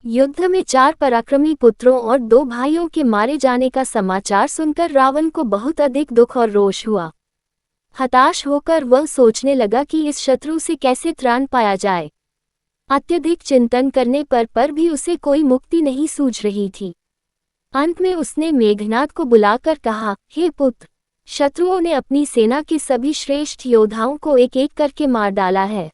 युद्ध में 4 पराक्रमी पुत्रों और 2 भाइयों के मारे जाने का समाचार सुनकर रावण को बहुत अधिक दुख और रोष हुआ। हताश होकर वह सोचने लगा कि इस शत्रु से कैसे त्राण पाया जाए। अत्यधिक चिंतन करने पर भी उसे कोई मुक्ति नहीं सूझ रही थी। अंत में उसने मेघनाद को बुलाकर कहा, हे पुत्र, शत्रुओं ने अपनी सेना के सभी श्रेष्ठ योद्धाओं को एक एक करके मार डाला है।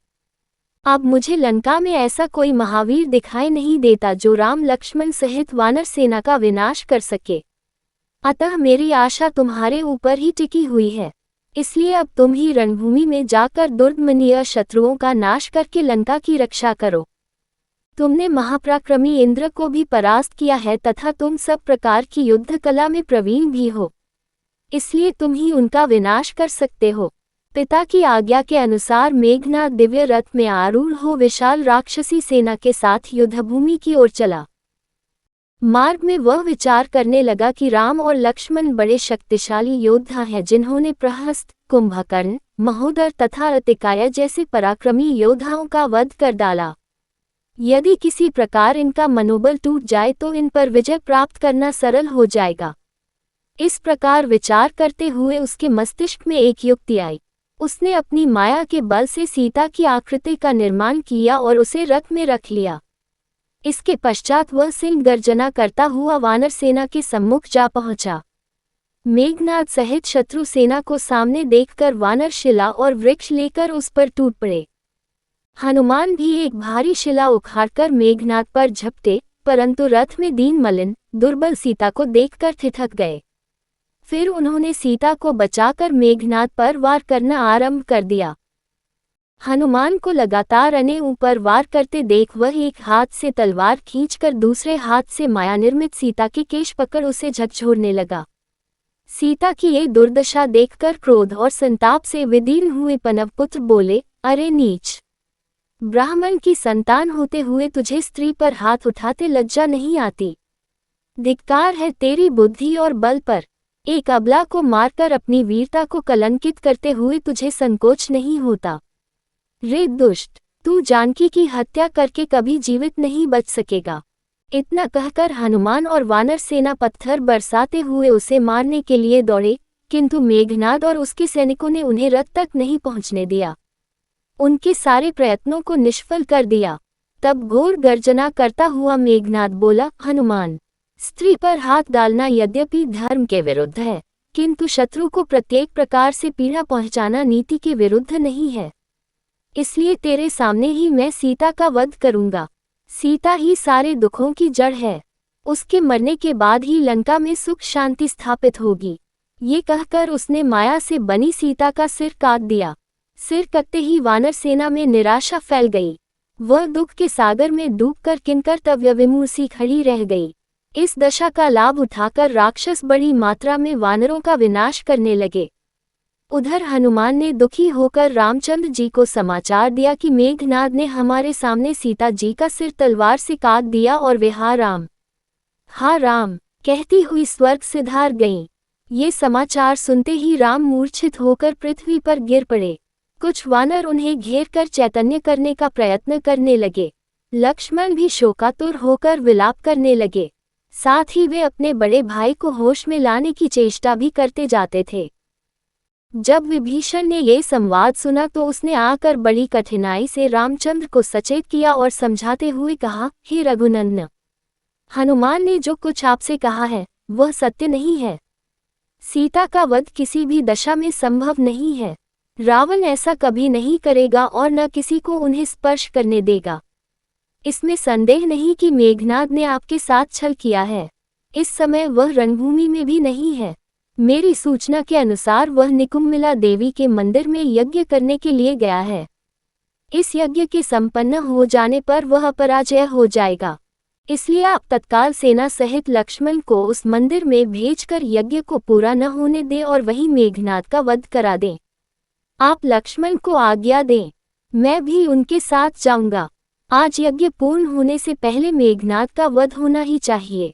अब मुझे लंका में ऐसा कोई महावीर दिखाई नहीं देता जो राम लक्ष्मण सहित वानर सेना का विनाश कर सके। अतः मेरी आशा तुम्हारे ऊपर ही टिकी हुई है, इसलिए अब तुम ही रणभूमि में जाकर दुर्दमनीय शत्रुओं का नाश करके लंका की रक्षा करो। तुमने महापराक्रमी इंद्र को भी परास्त किया है तथा तुम सब प्रकार की युद्ध कला में प्रवीण भी हो, इसलिए तुम ही उनका विनाश कर सकते हो। पिता की आज्ञा के अनुसार मेघनाद दिव्य रथ में आरूढ़ हो विशाल राक्षसी सेना के साथ युद्धभूमि की ओर चला। मार्ग में वह विचार करने लगा कि राम और लक्ष्मण बड़े शक्तिशाली योद्धा हैं जिन्होंने प्रहस्त, कुंभकर्ण, महोदर तथा अतिकाय जैसे पराक्रमी योद्धाओं का वध कर डाला। यदि किसी प्रकार इनका मनोबल टूट जाए तो इन पर विजय प्राप्त करना सरल हो जाएगा। इस प्रकार विचार करते हुए उसके मस्तिष्क में एक युक्ति आई। उसने अपनी माया के बल से सीता की आकृति का निर्माण किया और उसे रथ में रख लिया। इसके पश्चात वह सिंह गर्जना करता हुआ वानर सेना के सम्मुख जा पहुंचा। मेघनाद सहित शत्रु सेना को सामने देखकर वानर शिला और वृक्ष लेकर उस पर टूट पड़े। हनुमान भी एक भारी शिला उखाड़कर मेघनाद पर झपटे, परंतु रथ में दीन मलिन दुर्बल सीता को देखकर ठिठक गए। फिर उन्होंने सीता को बचाकर मेघनाद पर वार करना आरंभ कर दिया। हनुमान को लगातार अने ऊपर वार करते देख वह एक हाथ से तलवार खींचकर दूसरे हाथ से माया निर्मित सीता के केश पकड़ उसे झकझोरने लगा। सीता की ये दुर्दशा देखकर क्रोध और संताप से विदीर्ण हुए पनवपुत्र बोले, अरे नीच! ब्राह्मण की संतान होते हुए तुझे स्त्री पर हाथ उठाते लज्जा नहीं आती। धिक्कार है तेरी बुद्धि और बल पर। एक अबला को मारकर अपनी वीरता को कलंकित करते हुए तुझे संकोच नहीं होता। रे दुष्ट, तू जानकी की हत्या करके कभी जीवित नहीं बच सकेगा। इतना कहकर हनुमान और वानर सेना पत्थर बरसाते हुए उसे मारने के लिए दौड़े, किंतु मेघनाद और उसके सैनिकों ने उन्हें रथ तक नहीं पहुंचने दिया। उनके सारे प्रयत्नों को निष्फल कर दिया। तब घोर गर्जना करता हुआ मेघनाद बोला, हनुमान, स्त्री पर हाथ डालना यद्यपि धर्म के विरुद्ध है, किंतु शत्रु को प्रत्येक प्रकार से पीड़ा पहुंचाना नीति के विरुद्ध नहीं है। इसलिए तेरे सामने ही मैं सीता का वध करूंगा। सीता ही सारे दुखों की जड़ है। उसके मरने के बाद ही लंका में सुख शांति स्थापित होगी। ये कहकर उसने माया से बनी सीता का सिर काट दिया। सिर कटते ही वानर सेना में निराशा फैल गई। वह दुख के सागर में डूबकर किंकर्तव्य विमूढ़ सी खड़ी रह गई। इस दशा का लाभ उठाकर राक्षस बड़ी मात्रा में वानरों का विनाश करने लगे। उधर हनुमान ने दुखी होकर रामचंद्र जी को समाचार दिया कि मेघनाद ने हमारे सामने सीता जी का सिर तलवार से काट दिया और वे हा राम कहती हुई स्वर्ग सिधार गईं। ये समाचार सुनते ही राम मूर्छित होकर पृथ्वी पर गिर पड़े। कुछ वानर उन्हें घेर कर चैतन्य करने का प्रयत्न करने लगे। लक्ष्मण भी शोकातुर होकर विलाप करने लगे। साथ ही वे अपने बड़े भाई को होश में लाने की चेष्टा भी करते जाते थे। जब विभीषण ने ये संवाद सुना तो उसने आकर बड़ी कठिनाई से रामचंद्र को सचेत किया और समझाते हुए कहा, हे रघुनंदन, हनुमान ने जो कुछ आपसे कहा है वह सत्य नहीं है। सीता का वध किसी भी दशा में संभव नहीं है। रावण ऐसा कभी नहीं करेगा और न किसी को उन्हें स्पर्श करने देगा। इसमें संदेह नहीं कि मेघनाद ने आपके साथ छल किया है। इस समय वह रणभूमि में भी नहीं है। मेरी सूचना के अनुसार वह निकुम्मिला देवी के मंदिर में यज्ञ करने के लिए गया है। इस यज्ञ के संपन्न हो जाने पर वह पराजय हो जाएगा। इसलिए आप तत्काल सेना सहित लक्ष्मण को उस मंदिर में भेजकर यज्ञ को पूरा न होने दें और वहीं मेघनाद का वध करा दें। आप लक्ष्मण को आज्ञा दें, मैं भी उनके साथ जाऊंगा। आज यज्ञ पूर्ण होने से पहले मेघनाद का वध होना ही चाहिए।